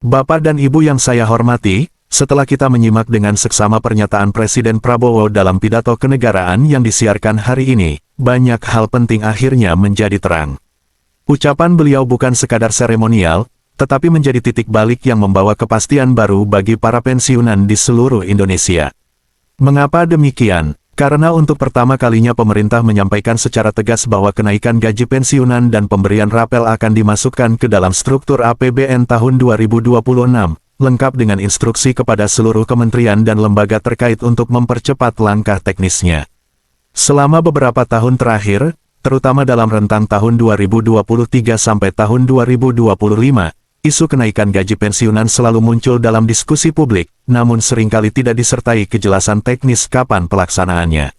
Bapak dan Ibu yang saya hormati, setelah kita menyimak dengan seksama pernyataan Presiden Prabowo dalam pidato kenegaraan yang disiarkan hari ini, banyak hal penting akhirnya menjadi terang. Ucapan beliau bukan sekadar seremonial, tetapi menjadi titik balik yang membawa kepastian baru bagi para pensiunan di seluruh Indonesia. Mengapa demikian? Karena untuk pertama kalinya pemerintah menyampaikan secara tegas bahwa kenaikan gaji pensiunan dan pemberian rapel akan dimasukkan ke dalam struktur APBN tahun 2026, lengkap dengan instruksi kepada seluruh kementerian dan lembaga terkait untuk mempercepat langkah teknisnya. Selama beberapa tahun terakhir, terutama dalam rentang tahun 2023 sampai tahun 2025, isu kenaikan gaji pensiunan selalu muncul dalam diskusi publik, namun seringkali tidak disertai kejelasan teknis kapan pelaksanaannya.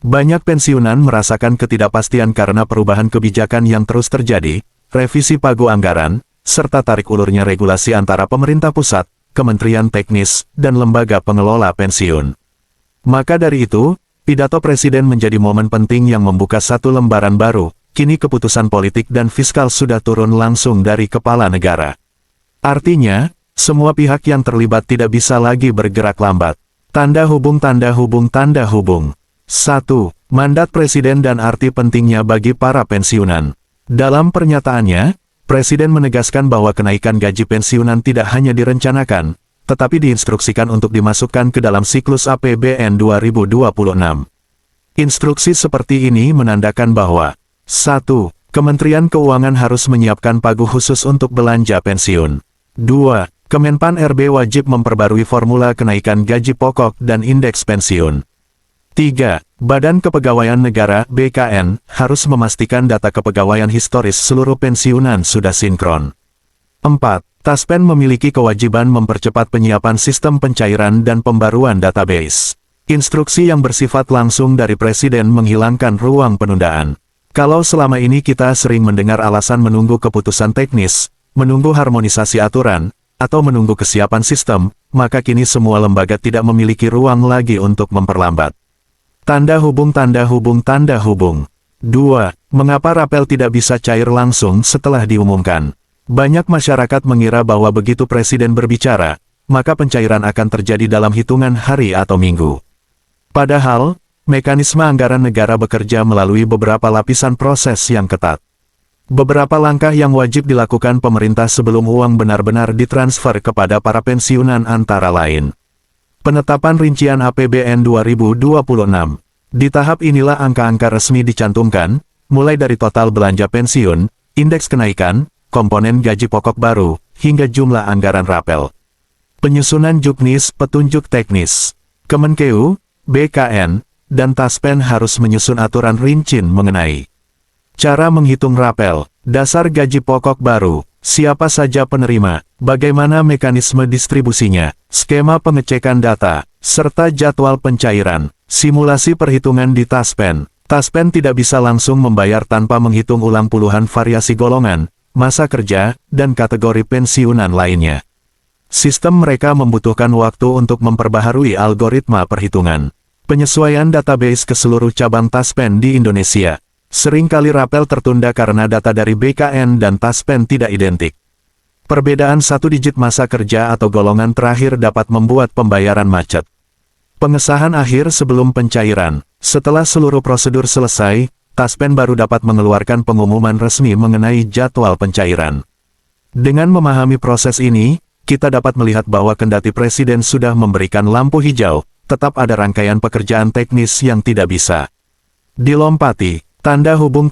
Banyak pensiunan merasakan ketidakpastian karena perubahan kebijakan yang terus terjadi, revisi pagu anggaran, serta tarik ulurnya regulasi antara pemerintah pusat, kementerian teknis, dan lembaga pengelola pensiun. Maka dari itu, pidato Presiden menjadi momen penting yang membuka satu lembaran baru. Kini keputusan politik dan fiskal sudah turun langsung dari kepala negara. Artinya, semua pihak yang terlibat tidak bisa lagi bergerak lambat. Tanda hubung. 1. Mandat Presiden dan arti pentingnya bagi para pensiunan. Dalam pernyataannya, Presiden menegaskan bahwa kenaikan gaji pensiunan tidak hanya direncanakan, tetapi diinstruksikan untuk dimasukkan ke dalam siklus APBN 2026. Instruksi seperti ini menandakan bahwa 1. Kementerian Keuangan harus menyiapkan pagu khusus untuk belanja pensiun. 2. Kemenpan RB wajib memperbarui formula kenaikan gaji pokok dan indeks pensiun. 3. Badan Kepegawaian Negara (BKN) harus memastikan data kepegawaian historis seluruh pensiunan sudah sinkron. 4. Taspen memiliki kewajiban mempercepat penyiapan sistem pencairan dan pembaruan database. Instruksi yang bersifat langsung dari Presiden menghilangkan ruang penundaan. Kalau selama ini kita sering mendengar alasan menunggu keputusan teknis, menunggu harmonisasi aturan, atau menunggu kesiapan sistem, maka kini semua lembaga tidak memiliki ruang lagi untuk memperlambat. Tanda hubung. 2. Mengapa rapel tidak bisa cair langsung setelah diumumkan? Banyak masyarakat mengira bahwa begitu Presiden berbicara, maka pencairan akan terjadi dalam hitungan hari atau minggu. Padahal, mekanisme anggaran negara bekerja melalui beberapa lapisan proses yang ketat. Beberapa langkah yang wajib dilakukan pemerintah sebelum uang benar-benar ditransfer kepada para pensiunan antara lain. Penetapan rincian APBN 2026. Di tahap inilah angka-angka resmi dicantumkan, mulai dari total belanja pensiun, indeks kenaikan, komponen gaji pokok baru, hingga jumlah anggaran rapel. Penyusunan juknis petunjuk teknis. Kemenkeu, BKN, dan Taspen harus menyusun aturan rinci mengenai cara menghitung rapel, dasar gaji pokok baru, siapa saja penerima, bagaimana mekanisme distribusinya, skema pengecekan data, serta jadwal pencairan, simulasi perhitungan di Taspen. Taspen tidak bisa langsung membayar tanpa menghitung ulang puluhan variasi golongan, masa kerja, dan kategori pensiunan lainnya. Sistem mereka membutuhkan waktu untuk memperbaharui algoritma perhitungan. Penyesuaian database ke seluruh cabang Taspen di Indonesia. Seringkali rapel tertunda karena data dari BKN dan Taspen tidak identik. Perbedaan satu digit masa kerja atau golongan terakhir dapat membuat pembayaran macet. Pengesahan akhir sebelum pencairan. Setelah seluruh prosedur selesai, Taspen baru dapat mengeluarkan pengumuman resmi mengenai jadwal pencairan. Dengan memahami proses ini, kita dapat melihat bahwa kendati Presiden sudah memberikan lampu hijau, tetap ada rangkaian pekerjaan teknis yang tidak bisa dilompati. Tanda hubung.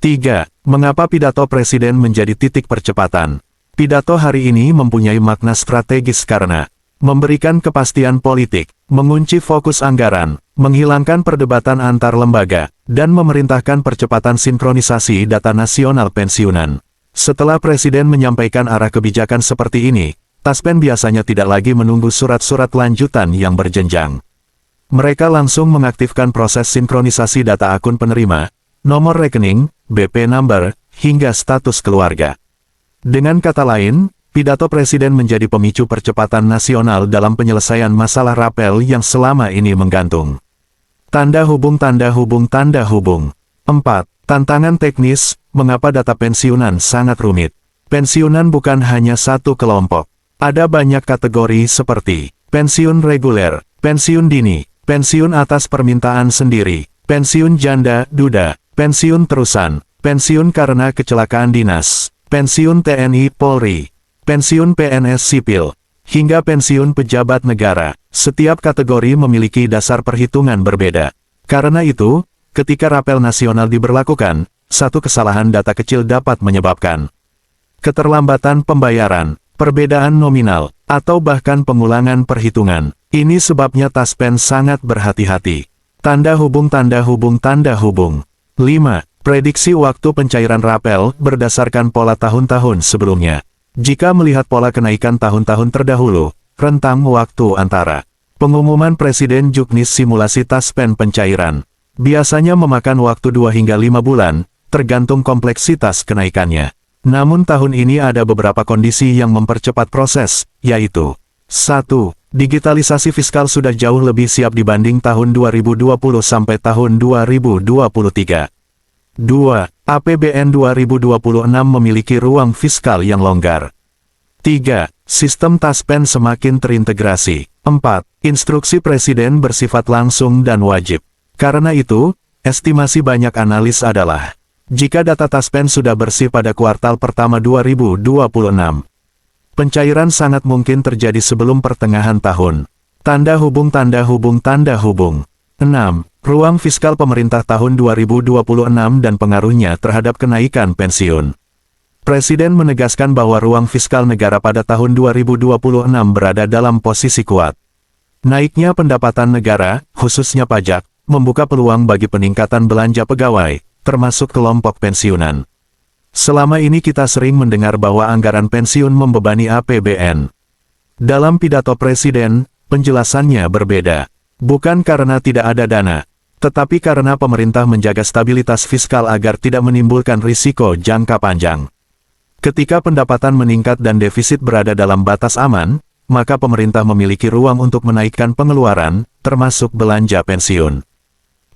3. Mengapa pidato Presiden menjadi titik percepatan? Pidato hari ini mempunyai makna strategis karena memberikan kepastian politik, mengunci fokus anggaran, menghilangkan perdebatan antar lembaga, dan memerintahkan percepatan sinkronisasi data nasional pensiunan. Setelah Presiden menyampaikan arah kebijakan seperti ini, Taspen biasanya tidak lagi menunggu surat-surat lanjutan yang berjenjang. Mereka langsung mengaktifkan proses sinkronisasi data akun penerima, nomor rekening, BP number, hingga status keluarga. Dengan kata lain, pidato Presiden menjadi pemicu percepatan nasional dalam penyelesaian masalah rapel yang selama ini menggantung. Tanda hubung. 4. Tantangan teknis, mengapa data pensiunan sangat rumit? Pensiunan bukan hanya satu kelompok. Ada banyak kategori seperti pensiun reguler, pensiun dini, pensiun atas permintaan sendiri, pensiun janda, duda, pensiun terusan, pensiun karena kecelakaan dinas, pensiun TNI Polri, pensiun PNS sipil, hingga pensiun pejabat negara. Setiap kategori memiliki dasar perhitungan berbeda. Karena itu, ketika rapel nasional diberlakukan, satu kesalahan data kecil dapat menyebabkan keterlambatan pembayaran, perbedaan nominal, atau bahkan pengulangan perhitungan. Ini sebabnya Taspen sangat berhati-hati. Tanda hubung tanda hubung tanda hubung. 5. Prediksi waktu pencairan rapel berdasarkan pola tahun-tahun sebelumnya. Jika melihat pola kenaikan tahun-tahun terdahulu, rentang waktu antara pengumuman Presiden Juknis simulasi Taspen pencairan biasanya memakan waktu 2 hingga 5 bulan, tergantung kompleksitas kenaikannya. Namun tahun ini ada beberapa kondisi yang mempercepat proses, yaitu 1. Digitalisasi fiskal sudah jauh lebih siap dibanding tahun 2020 sampai tahun 2023. 2. APBN 2026 memiliki ruang fiskal yang longgar. 3. Sistem Taspen semakin terintegrasi. 4. Instruksi Presiden bersifat langsung dan wajib. Karena itu, estimasi banyak analis adalah jika data Taspen sudah bersih pada kuartal pertama 2026, pencairan sangat mungkin terjadi sebelum pertengahan tahun. Tanda hubung tanda hubung tanda hubung. 6. Ruang fiskal pemerintah tahun 2026 dan pengaruhnya terhadap kenaikan pensiun. Presiden menegaskan bahwa ruang fiskal negara pada tahun 2026 berada dalam posisi kuat. Naiknya pendapatan negara, khususnya pajak, membuka peluang bagi peningkatan belanja pegawai, termasuk kelompok pensiunan. Selama ini kita sering mendengar bahwa anggaran pensiun membebani APBN. Dalam pidato Presiden, penjelasannya berbeda. Bukan karena tidak ada dana, tetapi karena pemerintah menjaga stabilitas fiskal agar tidak menimbulkan risiko jangka panjang. Ketika pendapatan meningkat dan defisit berada dalam batas aman, maka pemerintah memiliki ruang untuk menaikkan pengeluaran, termasuk belanja pensiun.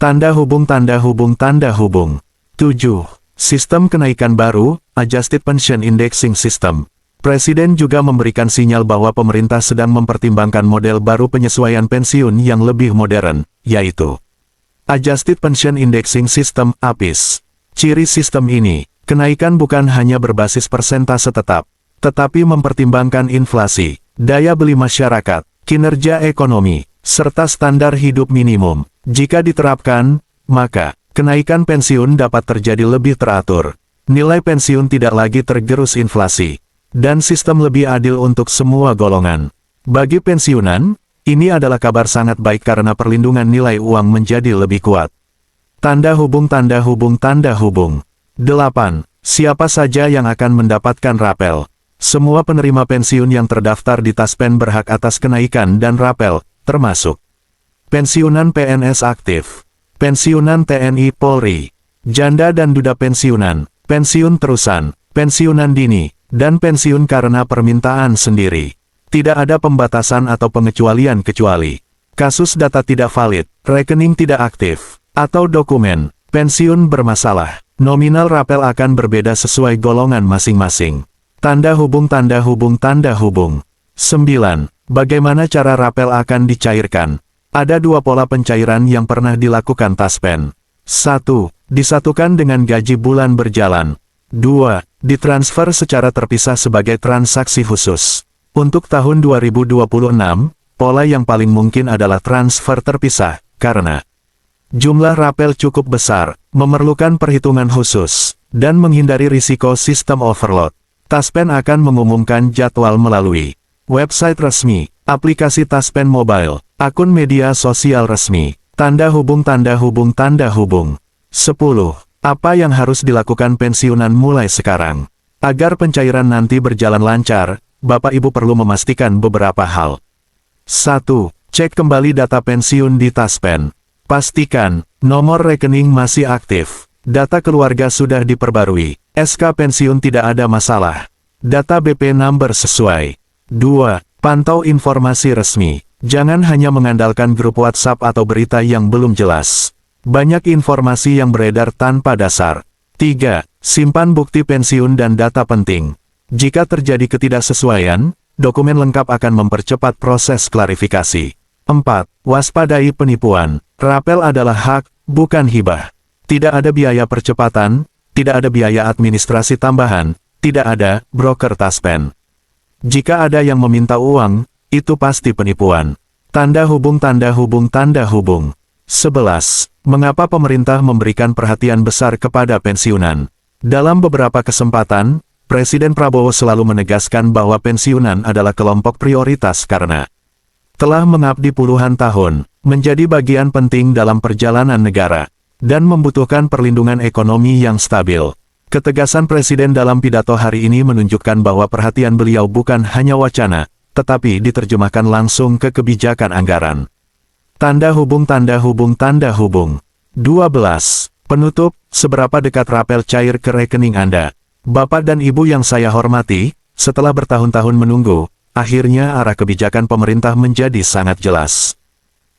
Tanda hubung tanda hubung tanda hubung. 7. Sistem kenaikan baru, Adjusted Pension Indexing System. Presiden juga memberikan sinyal bahwa pemerintah sedang mempertimbangkan model baru penyesuaian pensiun yang lebih modern, yaitu Adjusted Pension Indexing System (APIS). Ciri sistem ini, kenaikan bukan hanya berbasis persentase tetap, tetapi mempertimbangkan inflasi, daya beli masyarakat, kinerja ekonomi, serta standar hidup minimum. Jika diterapkan, maka kenaikan pensiun dapat terjadi lebih teratur. Nilai pensiun tidak lagi tergerus inflasi, dan sistem lebih adil untuk semua golongan. Bagi pensiunan, ini adalah kabar sangat baik karena perlindungan nilai uang menjadi lebih kuat. Tanda hubung tanda hubung tanda hubung. 8. Siapa saja yang akan mendapatkan rapel? Semua penerima pensiun yang terdaftar di Taspen berhak atas kenaikan dan rapel, termasuk pensiunan PNS aktif, pensiunan TNI Polri, janda dan duda pensiunan, pensiun terusan, pensiunan dini, dan pensiun karena permintaan sendiri. Tidak ada pembatasan atau pengecualian kecuali kasus data tidak valid, rekening tidak aktif, atau dokumen pensiun bermasalah. Nominal rapel akan berbeda sesuai golongan masing-masing. Tanda hubung tanda hubung tanda hubung. 9. Bagaimana cara rapel akan dicairkan? Ada dua pola pencairan yang pernah dilakukan Taspen. 1. Disatukan dengan gaji bulan berjalan. 2. Ditransfer secara terpisah sebagai transaksi khusus. Untuk tahun 2026, pola yang paling mungkin adalah transfer terpisah, karena jumlah rapel cukup besar, memerlukan perhitungan khusus, dan menghindari risiko sistem overload. Taspen akan mengumumkan jadwal melalui website resmi, aplikasi Taspen Mobile, akun media sosial resmi, tanda hubung tanda hubung tanda hubung. 10. Apa yang harus dilakukan pensiunan mulai sekarang? Agar pencairan nanti berjalan lancar, Bapak Ibu perlu memastikan beberapa hal. 1. Cek kembali data pensiun di Taspen. Pastikan nomor rekening masih aktif, data keluarga sudah diperbarui, SK pensiun tidak ada masalah, data BP number sesuai. 2. Pantau informasi resmi. Jangan hanya mengandalkan grup WhatsApp atau berita yang belum jelas. Banyak informasi yang beredar tanpa dasar. 3. Simpan bukti pensiun dan data penting. Jika terjadi ketidaksesuaian, dokumen lengkap akan mempercepat proses klarifikasi. 4. Waspadai penipuan. Rapel adalah hak, bukan hibah. Tidak ada biaya percepatan, tidak ada biaya administrasi tambahan, tidak ada broker taspen. Jika ada yang meminta uang, itu pasti penipuan. Tanda hubung tanda hubung tanda hubung. 11. Mengapa pemerintah memberikan perhatian besar kepada pensiunan? Dalam beberapa kesempatan, Presiden Prabowo selalu menegaskan bahwa pensiunan adalah kelompok prioritas karena telah mengabdi puluhan tahun, menjadi bagian penting dalam perjalanan negara, dan membutuhkan perlindungan ekonomi yang stabil. Ketegasan Presiden dalam pidato hari ini menunjukkan bahwa perhatian beliau bukan hanya wacana, tetapi diterjemahkan langsung ke kebijakan anggaran. Tanda hubung tanda hubung tanda hubung. 12. Penutup, seberapa dekat rapel cair ke rekening Anda? Bapak dan Ibu yang saya hormati, setelah bertahun-tahun menunggu, akhirnya arah kebijakan pemerintah menjadi sangat jelas.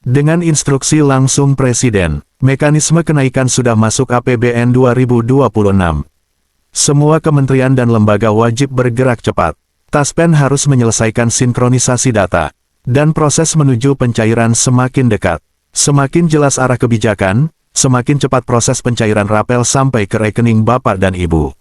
Dengan instruksi langsung Presiden, mekanisme kenaikan sudah masuk APBN 2026. Semua kementerian dan lembaga wajib bergerak cepat. Taspen harus menyelesaikan sinkronisasi data, dan proses menuju pencairan semakin dekat. Semakin jelas arah kebijakan, semakin cepat proses pencairan rapel sampai ke rekening Bapak dan Ibu.